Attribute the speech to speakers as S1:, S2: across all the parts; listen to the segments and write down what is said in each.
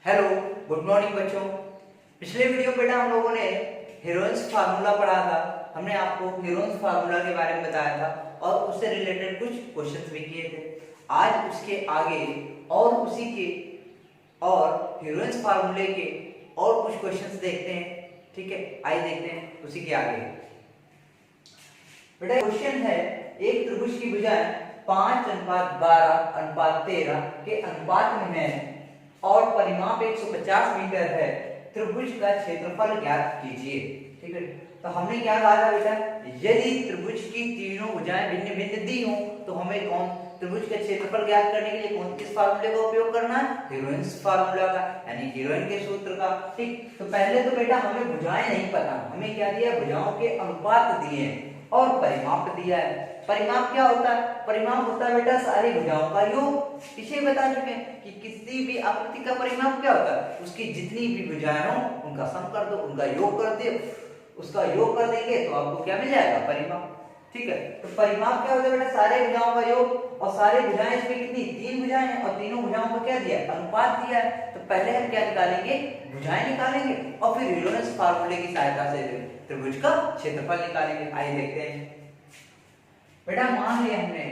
S1: Hello, good morning बच्चों। पिछले video में बेटा हम लोगों ने हेरोइन्स फार्मूला पढ़ा था। हमने आपको हेरोइन्स फार्मूला के बारे में बताया था और उससे रिलेटेड कुछ क्वेश्चंस भी किए थे। आज उसके आगे और उसी के और हेरोइन्स फार्मूले के और कुछ क्वेश्चंस देखते हैं। ठीक है, आइए देखते हैं उसी के आगे। बेटा क्वेश्चन है, एक त्रिभुज की भुजाएं 5:12:13 के अनुपात में है और परिमाप 150 मीटर है। त्रिभुज का क्षेत्रफल ज्ञात कीजिए। ठीक है, तो हमने क्या कहा था बेटा, यदि त्रिभुज की तीनों भुजाएं भिन्न भिन्न दी हों तो हमें कौन त्रिभुज का क्षेत्रफल ज्ञात करने के लिए किस फार्मूले का उपयोग करना है? हेरोइन्स फार्मूला का, यानी हेरोइन के सूत्र का। ठीक, तो पहले तो बेटा हमें भुजाएं नहीं पता, हमें क्या दिया, भुजाओं के अनुपात दिए हैं और परिमाप दिया है। परिमाप क्या होता है? परिमाप होता है बेटा सारी भुजाओं का योग। पीछे बता चुके हैं कि किसी भी आकृति का परिमाप क्या होता है, उसकी जितनी भी भुजाएं हो उनका सम कर दो, उनका योग कर दो, उसका योग कर देंगे तो आपको क्या मिल जाएगा, परिमाप। ठीक है, तो परिमाप क्या होता है बेटा, सारे भुजाओं का योग। और सारे भुजाएं इसमें कितनी, तीन भुजाएं हैं और तीनों भुजाओं को क्या दिया, अनुपात दिया है। तो पहले हम क्या निकालेंगे, भुजाएं निकालेंगे और फिर हेरोइन्स फार्मूले की सहायता से त्रिभुज का क्षेत्रफल निकालेंगे। आइए देखते हैं बेटा। मान लिया हमने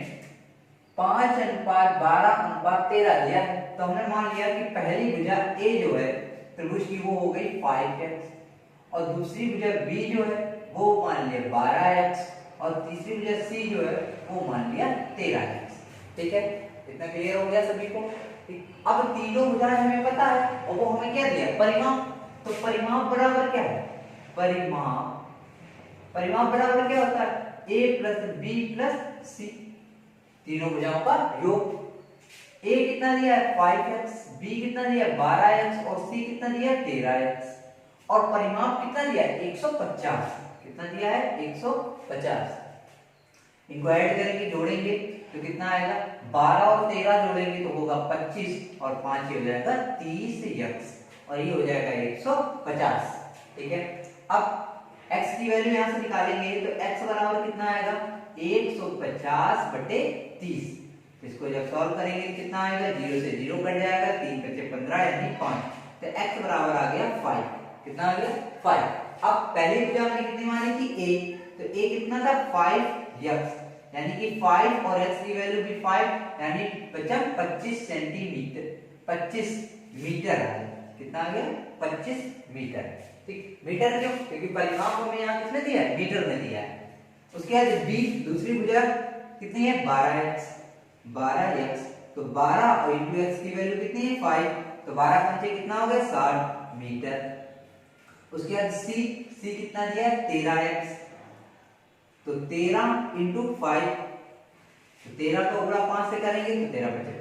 S1: 5:12:13 दिया है, तो हमने मान लिया कि पहली भुजा ए जो है त्रिभुज की वो हो गई 5x और दूसरी भुजा बी जो है वो मान लिया 12x और तीसरी भुजा सी जो है वो मान लिया 13x। ठीक है, इतना क्लियर हो गया सभी को? ठीक, अब तीनों भुजाएं हमें पता है और वो हमें क्या दिया, परिमाप। तो परिमाप बराबर क्या है, परिमाप बराबर क्या होता है, a प्लस बी प्लस सी, तीनों भुजाओं का योग। a कितना दिया है 5x, b कितना दिया है 12x और c कितना दिया है 13x और परिमाप कितना दिया है 150। कितना दिया है 150। इनको ऐड करेंगे, जोड़ेंगे तो कितना आएगा, 12 और 13 जोड़ेंगे तो होगा 25 और 5 हो जाएगा 30x और ये हो जाएगा 150। ठीक है, अब x की वैल्यू यहां से निकालेंगे तो x बराबर कितना आएगा 150/30। इसको जब सॉल्व करेंगे कितना आएगा, 0 से 0 कट जाएगा, 3 × 15 यानी 5। तो x बराबर आ गया 5। कितना आ गया, 5। अब पहली भुजा हमने कितनी मानी थी, a, तो a कितना था 5x, यानी कि 5 और x की वैल्यू भी 5 यानी बचा 25 सेंटीमीटर, 25 मीटर आ गया। कितना आ गया, 25 मीटर। ठीक, मीटर क्यों, क्योंकि परिमाप हमें यहाँ किसने दिया है, मीटर में दिया है। उसके बाद b दूसरी भुजा कितनी है 12x, तो 12 और इंटू x की वैल्यू कितनी है 5, तो 12 पंचे कितना हो गया 60 मीटर। उसके बाद c कितना दिया है 13x, तो 13 इंटू 5, तो 13 को गुणा 5 से करेंगे तो 13 पंचे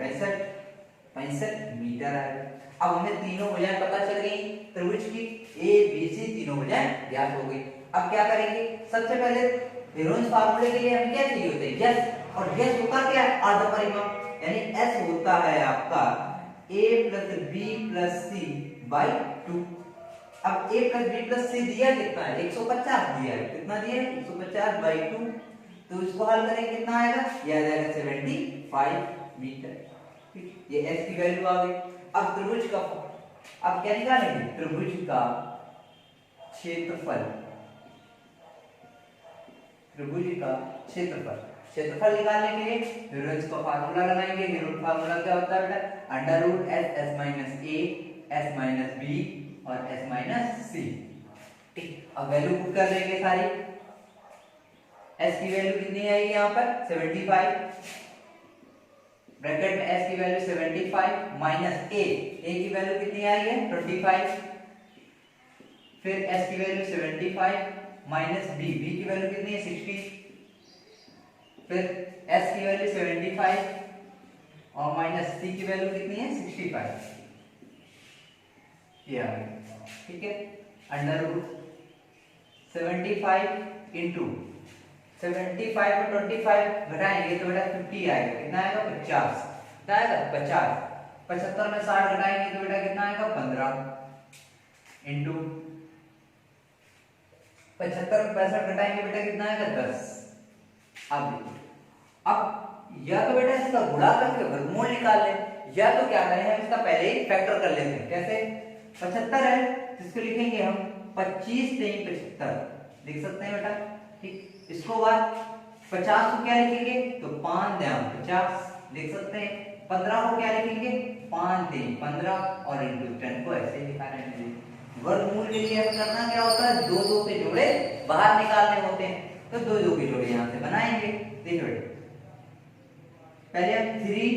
S1: 65 मीटर आएगा। अब हमें तीनों भुजाएं पता चल गई त्रिभुज की, ए बी सी तीनों भुजाएं ज्ञात हो गई। अब क्या करेंगे, सबसे पहले हेरोइन्स फार्मूले के लिए हमें क्या चाहिए होता है, यस, और यस होता क्या है, आधा परिमाप, यानी एस होता है आपका a plus B plus C by 2। अब a plus B plus C दिया कितना है, 150 दिया है। कितना दिया है, 150/2। तो इसको हल करेंगे कितना आएगा, ये आ जाएगा 75 मीटर। ठीक, ये s की वैल्यू आ गई। अब त्रिभुज का, अब क्या निकालेंगे, त्रिभुज का क्षेत्रफल, त्रिभुज का क्षेत्रफल। क्षेत्रफल निकालने के लिए हेरोइन्स का फार्मूला लगाएंगे। हेरोइन्स फार्मूला क्या होता है बेटा, √s(s-a)(s-b) और s-c। ठीक, अब वैल्यू पुट कर देंगे सारी। s की वैल्यू कितनी आएगी यहाँ पर 75, ब्रैकेट में s की वैल्यू 75 माइनस a की वैल्यू कितनी आई है 25, फिर s की वैल्यू 75 माइनस b की वैल्यू कितनी है 60, फिर s की वैल्यू 75 और माइनस c की वैल्यू कितनी है 65, ये आ गई। ठीक है, √75 इंटू 75 और 25 घटाएंगे तो बेटा 50 आएगा। कितना आएगा 50, कितना आएगा 50। 75 में 60 घटाएंगे तो बेटा कितना आएगा 15 इंटू 75 में 65 घटाएंगे बेटा कितना आएगा 10। अब देखिए, अब या तो बेटा इसका गुणा करके वर्गमूल निकाल ले या तो क्या करें हम इसका पहले ही फैक्टर कर लेते हैं। कैसे? 75 है तो इसको लिखेंगे हम 25 3 75 लिख सकते हैं बेटा। ठीक, इसको बाद 50 को क्या लिखेंगे तो 5 दाम 50 लिख सकते हैं। 15 को क्या लिखेंगे 5 3 15 और इंटू 10 को ऐसे लिखा रहेंगे। वर्गमूल के लिए करना क्या होता है, दो दो के जोड़े बाहर निकालने होते हैं, तो दो दो के जोड़े यहाँ से बनाएंगे। देखो बेटा पहले हम 3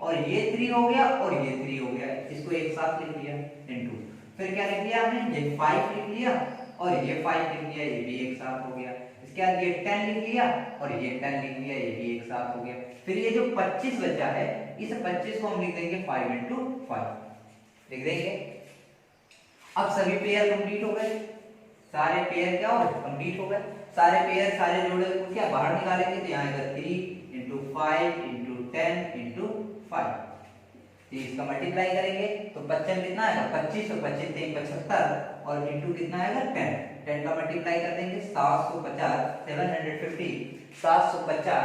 S1: और ये 3 हो गया और ये 3 हो गया, इसको एक साथ लिख लिया इनटू, फिर क्या लिख लिया हमने ये 5 लिख लिया और ये 5 लिख लिया, ये भी एक साथ हो गया। इसके बाद ये 10 लिख लिया और ये 10 लिख लिया, ये भी एक साथ हो गया। फिर ये जो 25 बचा है इस 25 को हम लिख देंगे 5 इंटू 5 लिख देंगे। अब सभी पेयर कंप्लीट हो गए, सारे पेयर क्या हो गए कंप्लीट हो गए। सारे पेयर सारे जोड़े को क्या बाहर निकालेंगे तो यहाँ आएगा 3 इंटू 5 इंटू 10 इंटू 5। इसका मल्टीप्लाई करेंगे तो 25 कितना आएगा 25 और 25 3 75 और इंटू कितना आएगा 10 का मल्टीप्लाई कर देंगे 750 750 750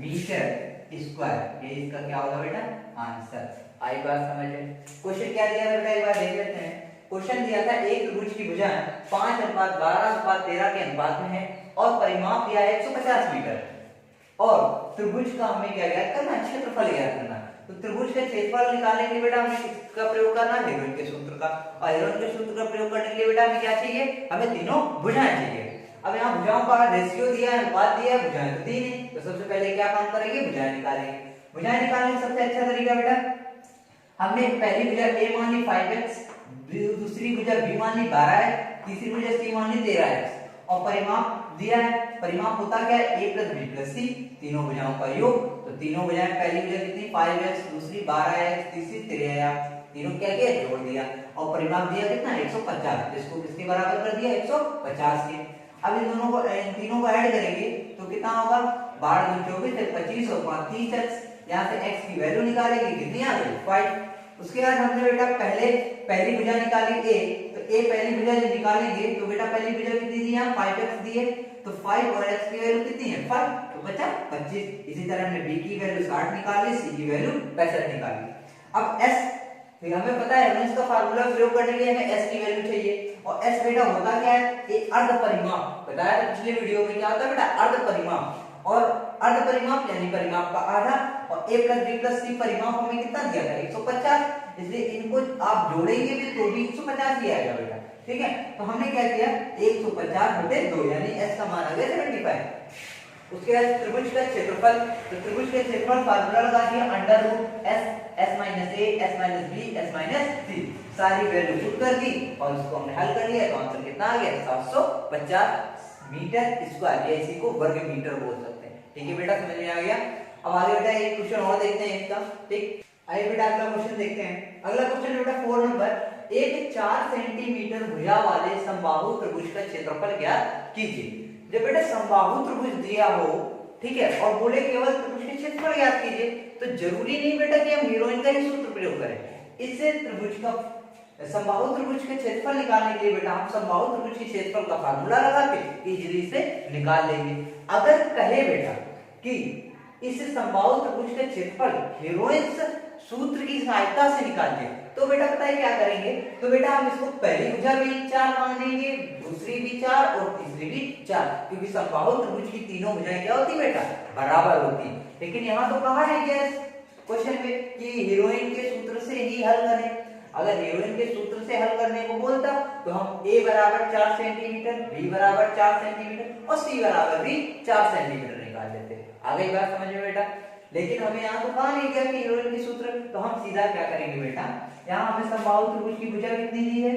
S1: मीटर स्क्वायर। ये इसका क्या होगा बेटा आंसर। आई बात समझ में। क्वेश्चन क्या दिया बेटा एक बार देख लेते हैं। क्वेश्चन दिया था एक त्रिभुज की भुजाएं 5:12:13 के अनुपात में है और परिमाप दिया है 150 मीटर और त्रिभुज का हमें क्या ज्ञात करना है क्षेत्रफल ज्ञात करना। तो त्रिभुज का क्षेत्रफल निकालने के लिए बेटा हमें किसका प्रयोग करना है हेरोइन के सूत्र का, और हेरोइन के सूत्र का प्रयोग करने के लिए बेटा हमें क्या चाहिए हमें तीनों भुजाएं चाहिए। अब यहाँ भुजाओं का रेशियो दिया है अनुपात दिया है, भुजाएं तो 3 है, तो सबसे पहले क्या काम करेंगे भुजाएं निकालेंगे। भुजाएं निकालने का सबसे अच्छा तरीका बेटा हमने पहली भुजा a मान ली 5x, दूसरी भुजा b मान ली 12 है, तीसरी भुजा c मान ली 13x और परिमाप दिया है। परिमाप होता क्या है a + b + c तीनों भुजाओं का योग। तो तीनों भुजाएं पहली भुजा कितनी 5x, दूसरी 12x, तीसरी 13x, तीनों क्या किया जोड़ दिया और परिमाप दिया कितना 150, जिसको किसके बराबर कर दिया 150 के। अब इन दोनों को इन तीनों को ऐड करेंगे तो कितना होगा 12 × 24 है 25 और 5 30x। यहाँ से x की वैल्यू निकालेंगे कितनी आ गई 5। उसके बाद हमने बेटा पहली भुजा निकाली a, तो a पहली भुजा जब निकालेंगे तो बेटा पहली भुजा कितनी दी यहाँ 5x दी है, तो 5 और x की वैल्यू कितनी है 5, तो बचा 25। इसी तरह हमने b की वैल्यू 60 निकाली, c की वैल्यू 65 निकाली। अब s फिर हमें पता है इसका फार्मूला प्रयोग करने के लिए हमें s की वैल्यू चाहिए और s बेटा होता क्या है एक अर्ध परिमाप। बताया था पिछले वीडियो में क्या होता है बेटा अर्ध परिमाप, और अर्ध परिमाप यानी परिमाप का आधा और a + b + c परिमाप हमें कितना दिया था 150, इसलिए इनको आप जोड़ेंगे भी तो भी 150 ही आएगा बेटा। ठीक है, तो हमने क्या किया 150/2 यानी s का मान आ गया 75। उसके बाद त्रिभुज का क्षेत्रफल, तो त्रिभुज का क्षेत्रफल फार्मूला लगा दिया √s s - a s - b s - c सारी वैल्यू पुट कर दी और उसको हमने हल कर लिया तो आंसर कितना आ गया 750 मीटर स्क्वायर, या इसी को वर्ग मीटर बोल सकते हैं। ठीक है बेटा समझ में आ गया। अब आगे बेटा एक क्वेश्चन और देखते हैं इसका। ठीक, आइए बेटा अगला क्वेश्चन देखते हैं। अगला क्वेश्चन बेटा 4 नंबर एक 4 सेंटीमीटर भुजा वाले समबाहु त्रिभुज का क्षेत्रफल ज्ञात कीजिए। जब बेटा समबाहु त्रिभुज दिया हो ठीक है और बोले केवल त्रिभुज के क्षेत्रफल ज्ञात कीजिए, तो जरूरी नहीं बेटा कि हम हीरोइन का ही सूत्र प्रयोग करें। इससे त्रिभुज का समबाहु त्रिभुज के क्षेत्रफल निकालने के लिए बेटा हम समबाहु त्रिभुज के क्षेत्रफल का फार्मूला लगा के इजीली से निकाल लेंगे। अगर कहे बेटा कि इस समबाहु त्रिभुज के क्षेत्रफल हीरोइन्स सूत्र की सहायता से निकालिए, तो बेटा पता है क्या करेंगे, तो बेटा हम इसको पहली भुजा भी 4 मान लेंगे, दूसरी भी 4 और तीसरी भी 4, क्योंकि समबाहु त्रिभुज की तीनों भुजाएं क्या होती बेटा बराबर होती। लेकिन यहाँ तो कहा है क्या क्वेश्चन में कि हीरोइन के सूत्र से ही हल करें। अगर हीरोइन के सूत्र से हल करने को बोलता तो हम a बराबर 4 सेंटीमीटर, b बराबर 4 सेंटीमीटर और c बराबर भी 4 सेंटीमीटर निकाल देते। आ गई बात समझ में बेटा। लेकिन हमें यहाँ तो कहा नहीं गया कि हीरोइन के सूत्र, तो हम सीधा क्या करेंगे बेटा, यहाँ हमें समबाहु त्रिभुज की भुजा कितनी दी है,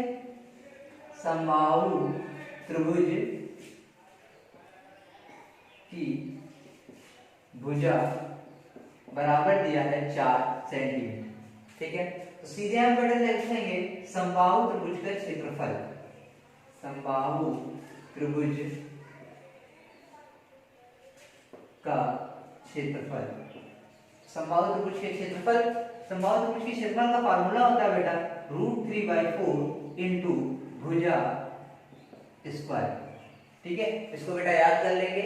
S1: समबाहु त्रिभुज की भुजा बराबर दिया है 4 सेंटीमीटर। ठीक है, तो सीधे हम बेटा लिखेंगे समबाहु त्रिभुज का क्षेत्रफल, समबाहु त्रिभुज का क्षेत्रफल। समबाहु त्रिभुज के क्षेत्रफल, समबाहु त्रिभुज के क्षेत्रफल का फार्मूला होता है बेटा √3/4 इनटू भुजा स्क्वायर। ठीक है, इसको बेटा याद कर लेंगे।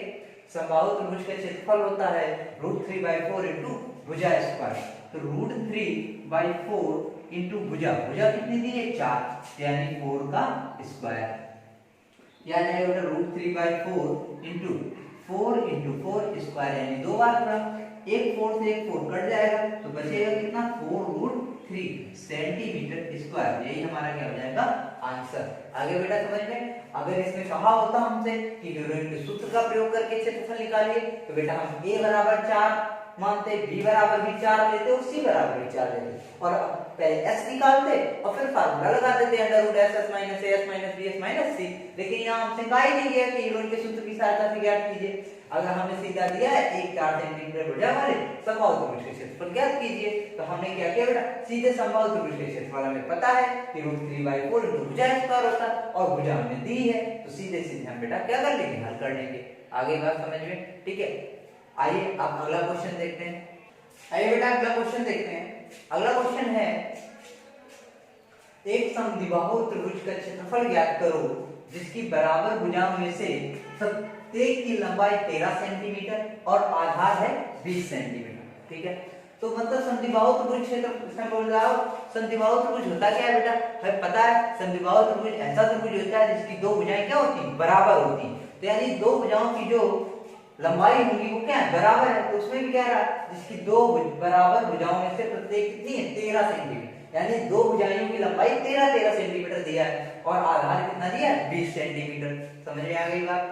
S1: समबाहु त्रिभुज का क्षेत्रफल होता है √3/4 इनटू भुजा स्क्वायर। तो तो √3/4 इंटू भुजा, भुजा कितनी दी है 4, यानी 4 का स्क्वायर, यानी √3/4 इंटू 4 स्क्वायर, यानी 2 बार पूरा, एक 4 से एक 4 कट जाएगा तो बचेगा कितना 4√3 सेंटीमीटर स्क्वायर। यही हमारा क्या हो जाएगा आंसर। आगे बेटा समझ में, अगर इसमें कहा होता हमसे कि यूरोइन के सूत्र का प्रयोग करके क्षेत्रफल निकालिए तो बेटा हम a बराबर 4 मानते, b बराबर भी 4 लेते और c बराबर भी 4 लेते और पहले s निकालते और फिर फार्मूला लगा देते √SS - AS - BS - C। लेकिन यहाँ हमसे कहा ही नहीं गया कि यूरोइन के सूत्र की सहायता से ज्ञात कीजिए। अगर हमें सीधा दिया है 1 4 सेंटीमीटर भुजा वाले समबाहु त्रिभुज के क्षेत्रफल ज्ञात कीजिए, तो हमने क्या किया बेटा, सीधे समबाहु त्रिभुज के क्षेत्रफल हमें पता है कि √3/4 इंटू भुजा स्क्वायर होता है और भुजा हमें दी है, तो सीधे सीधे हम बेटा क्या कर लेंगे, हल कर लेंगे। आगे बात समझ में, ठीक है। आइए अब अगला क्वेश्चन देखते हैं। आइए बेटा अगला क्वेश्चन देखते हैं। अगला क्वेश्चन है, एक समद्विबाहु त्रिभुज का क्षेत्रफल ज्ञात करो जिसकी बराबर भुजाओं में से प्रत्येक की लंबाई 13 सेंटीमीटर और आधार है 20 सेंटीमीटर। ठीक है, तो मतलब समद्विबाहु त्रिभुज क्षेत्र इसमें बोल रहा हूं, समद्विबाहु त्रिभुज होता क्या है बेटा, हमें पता है समद्विबाहु त्रिभुज ऐसा त्रिभुज होता है जिसकी दो भुजाएं क्या होती हैं, बराबर होती हैं। तो यानी दो भुजाओं की जो लंबाई होगी वो क्या है, बराबर है। तो उसमें भी कह रहा है जिसकी दो बराबर भुजाओं में से प्रत्येक कितनी है, 13 सेंटीमीटर, यानी दो भुजाओं की लंबाई 13 सेंटीमीटर दिया है और आधार कितना दिया है, 20 सेंटीमीटर। समझ में आ गई बात।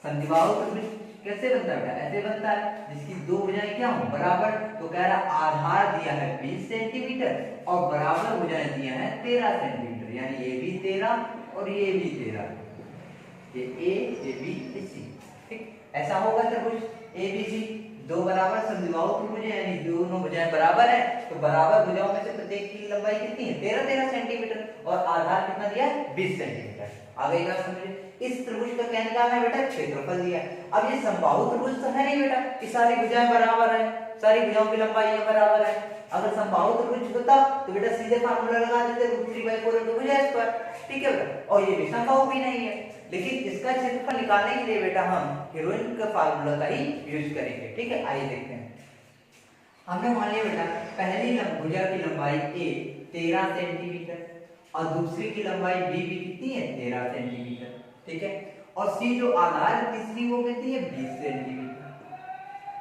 S1: समद्विबाहु त्रिभुज कैसे बनता है, ऐसे बनता है जिसकी दो भुजाएं क्या हो, बराबर। तो कह रहा आधार दिया है 20 सेंटीमीटर और बराबर भुजाएं दिया है 13 सेंटीमीटर, यानी ये भी 13 और ये भी 13, ये A ये B ये C। ठीक, ऐसा होगा त्रिभुज ABC, दो बराबर समद्विबाहु त्रिभुज है यानी दोनों भुजाएं बराबर है, तो बराबर भुजाओं में से प्रत्येक की लंबाई कितनी है, 13 सेंटीमीटर और आधार कितना दिया है, 20 सेंटीमीटर। आगे का समझिए, इस त्रिभुज का क्या निकालना है बेटा, क्षेत्रफल दिया है। अब ये समबाहु त्रिभुज तो है नहीं बेटा कि सारी भुजाएं बराबर है, सारी भुजाओं की लंबाई बराबर है। अगर समबाहु त्रिभुज होता तो बेटा सीधे फार्मूला लगा देते √3/4 इंटू भुजा स्क्वायर। ठीक है बेटा, और ये भी समबाहु भी नहीं है, लेकिन इसका क्षेत्रफल निकालने के लिए बेटा हम हीरोइन का फार्मूला का ही यूज करेंगे। ठीक है, आइए देखते हैं। हमने मान लिया बेटा पहली भुजा की लंबाई A 13 सेंटीमीटर और दूसरी की लंबाई B भी कितनी है, 13 सेंटीमीटर। ठीक है, और C जो आधार है तीसरी वो कितनी है, 20 सेंटीमीटर।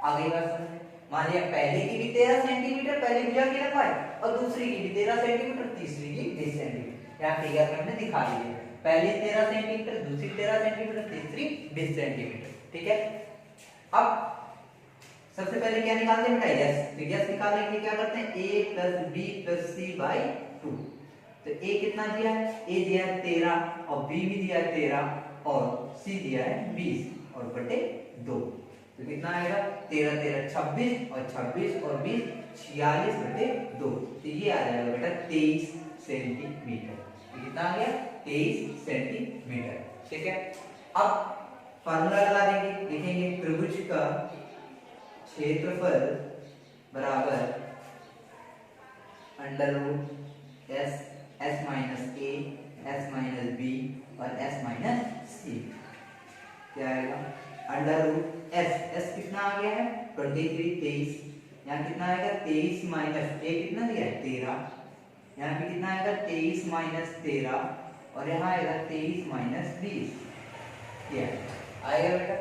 S1: आगे बात समझिए, मान लिया पहले की भी 13 सेंटीमीटर पहली भुजा की लंबाई और दूसरी की भी 13 सेंटीमीटर, तीसरी की 20 सेंटीमीटर। यहाँ फिगर में हमने दिखा दिया, पहली 13 सेंटीमीटर, दूसरी 13 सेंटीमीटर, तीसरी 20 सेंटीमीटर। ठीक है, अब सबसे पहले क्या निकालते हैं बेटा, यस। तो यस निकालने के लिए क्या करते हैं, A + B + C/2। तो A कितना दिया है, A दिया है 13 और B भी दिया है 13 और C दिया है 20 और बटे 2। तो कितना आएगा, 13 13 26 और 26 और 20 46/2। तो ये आ जाएगा बेटा 23 सेंटीमीटर। कितना आ गया, 23 सेंटीमीटर। ठीक है, अब फार्मूला लगा देंगे, लिखेंगे त्रिभुज का क्षेत्रफल बराबर √S S - A S - B और S - C। क्या आएगा, √S S कितना आ गया है 23 23, यहाँ कितना आएगा 23 - A कितना दिया है 13, यहाँ पे कितना आएगा 23 - 13 और यहाँ आएगा 23 - 20। क्या आएगा बेटा,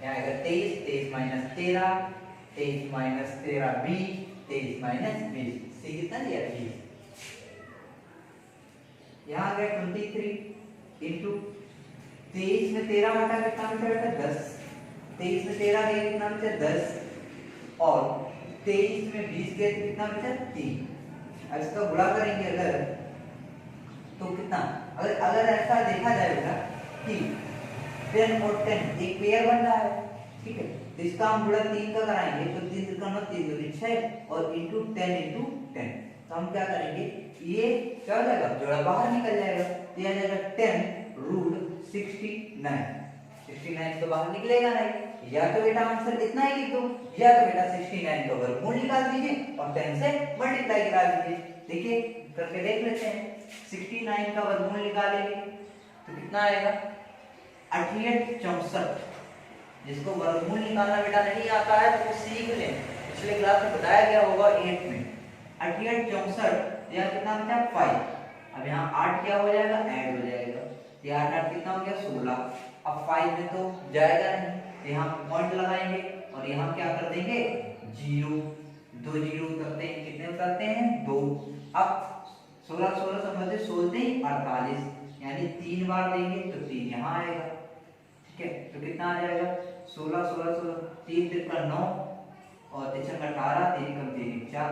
S1: यहाँ आएगा 23 23 - 13 23 - 13 20 23 - 20। C कितना दिया है 20। यहाँ आ गया 23 इंटू 23 में 13 घटा कितना बचा बेटा 10, 23 में 13 गया कितना बचा 10 और 23 में 20 गया कितना बचा 3। अब इसका गुणा करेंगे अगर तो कितना, अगर ऐसा देखा जाए बेटा कि 10 और 10 एक पेयर बन रहा है। ठीक है, तो इसका हम गुणा 3 का कराएंगे तो 3 3 3 2 6 और इंटू 10 इंटू 10। तो हम क्या करेंगे, ये क्या हो जाएगा, जोड़ा बाहर निकल जाएगा, तो यह आ जाएगा 10√69। 69 तो बाहर निकलेगा नहीं, या तो बेटा आंसर इतना ही लिख दो या तो बेटा 69 का वर्गमूल निकाल दीजिए और 10 से मल्टीप्लाई करा दीजिए। देखिए करके देख लेते हैं, 69 का वर्गमूल निकालेंगे तो कितना आएगा 8864। जिसको वर्गमूल निकालना बेटा नहीं आता है तो वो सीख लें, पिछले क्लास में बताया गया होगा 8 में 88 64 यहाँ कितना बचा 5। अब यहाँ 8 क्या हो जाएगा ऐड हो जाएगा, ये 8 8 कितना हो गया 16। अब 5 में तो जाएगा नहीं, तो यहाँ पॉइंट लगाएंगे और यहाँ क्या कर देंगे 0, 2 जीरो उतरते हैं, कितने उतरते हैं 2। अब 16 16 समझते 16 48 यानी 3 बार देंगे तो 3 यहाँ आएगा, ठीक है। तो कितना आ जाएगा 16 16 16 3 3 9 और 3 18 3 कम 3 4।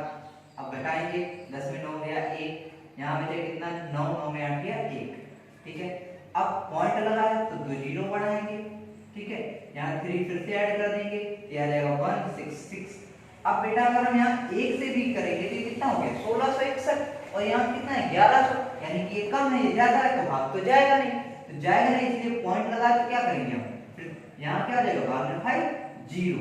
S1: अब घटाएंगे 10 में 9 गया 1, यहाँ बचे कितना 9 9 में 8 गया 1, ठीक है। अब पॉइंट लगाया तो 2 जीरो बढ़ाएंगे, ठीक है। यहाँ 3 फिर से ऐड कर देंगे, ये आ जाएगा 166। अब बेटा अगर हम यहाँ 1 से भी करेंगे तो कितना हो गया 1661 और यहाँ कितना है 1100, यानी कि ये कम है ये ज्यादा है तो भाग तो जाएगा नहीं, तो जाएगा नहीं, इसलिए पॉइंट लगा तो क्या करेंगे हम फिर यहाँ क्या हो जाएगा भाग में 5 0,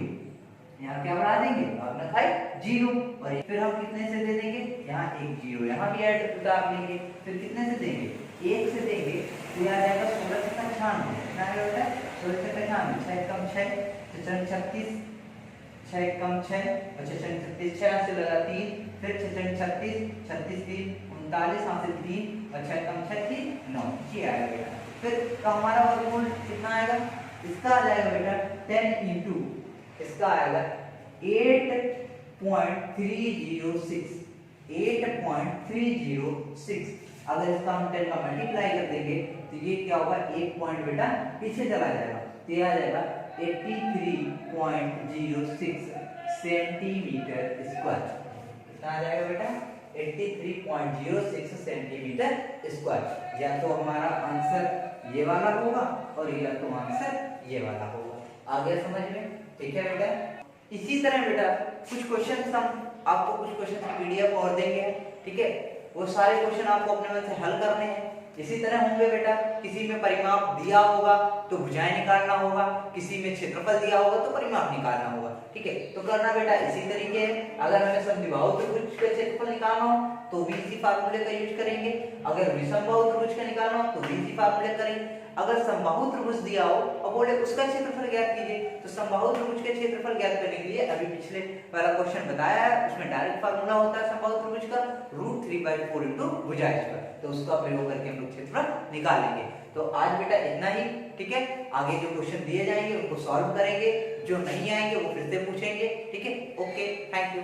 S1: यहाँ क्या बढ़ा देंगे भाग में 5 0 और फिर हम कितने से दे देंगे यहाँ 1 0, यहाँ भी ऐड उतार लेंगे, फिर कितने से देंगे 1 से देंगे तो यहाँ आ जाएगा 16 से 95, कितना है बेटा 16 से 95, 6 कम 6 36 6 कम 6 और 6 36 6 से लगा 3, फिर 6 36 36 3 39 यहाँ से 3 और 6 कम 6 3 9, ये आएगा बेटा। फिर तो हमारा वर्गमूल कितना आएगा, इसका आ जाएगा बेटा 10 इंटू इसका आएगा 8.306 8.306। अगर इसका हम 10 का मल्टीप्लाई कर देंगे तो ये क्या होगा 1 पॉइंट बेटा पीछे चला जाएगा, तो ये आ जाएगा 83.06 सेंटीमीटर स्क्वायर। कितना आ जाएगा बेटा 83.06 सेंटीमीटर स्क्वायर। या तो हमारा आंसर ये वाला होगा और या तो आंसर ये वाला होगा। आ गया समझ में, ठीक है बेटा। इसी तरह बेटा कुछ क्वेश्चन हम आपको कुछ क्वेश्चन पीडीएफ और देंगे, ठीक है। वो सारे क्वेश्चन आपको अपने मन से हल करने हैं। इसी तरह होंगे बेटा, किसी में परिमाप दिया होगा तो भुजाएं निकालना होगा, किसी में क्षेत्रफल दिया होगा तो परिमाप निकालना होगा, ठीक है। तो करना बेटा इसी तरीके है। अगर हमें समद्विबाहु त्रिभुज का क्षेत्रफल निकालना हो तो भी इसी फार्मूले का यूज करेंगे, अगर विषमबाहु त्रिभुज का निकालना हो तो भी इसी फार्मूले करेंगे। अगर समबाहु त्रिभुज दिया हो और बोले उसका क्षेत्रफल ज्ञात कीजिए तो समबाहु त्रिभुज का क्षेत्रफल ज्ञात करने के लिए अभी पिछले वाला क्वेश्चन बताया है, उसमें डायरेक्ट फार्मूला होता है समबाहु त्रिभुज का √3/4 इनटू भुजा स्क्वायर, तो उसका प्रयोग करके हम लोग क्षेत्रफल निकालेंगे। तो आज बेटा इतना ही, ठीक है। आगे जो क्वेश्चन दिए जाएंगे उनको सॉल्व करेंगे, जो नहीं आएंगे वो फिर से पूछेंगे, ठीक है। Okay, thank you.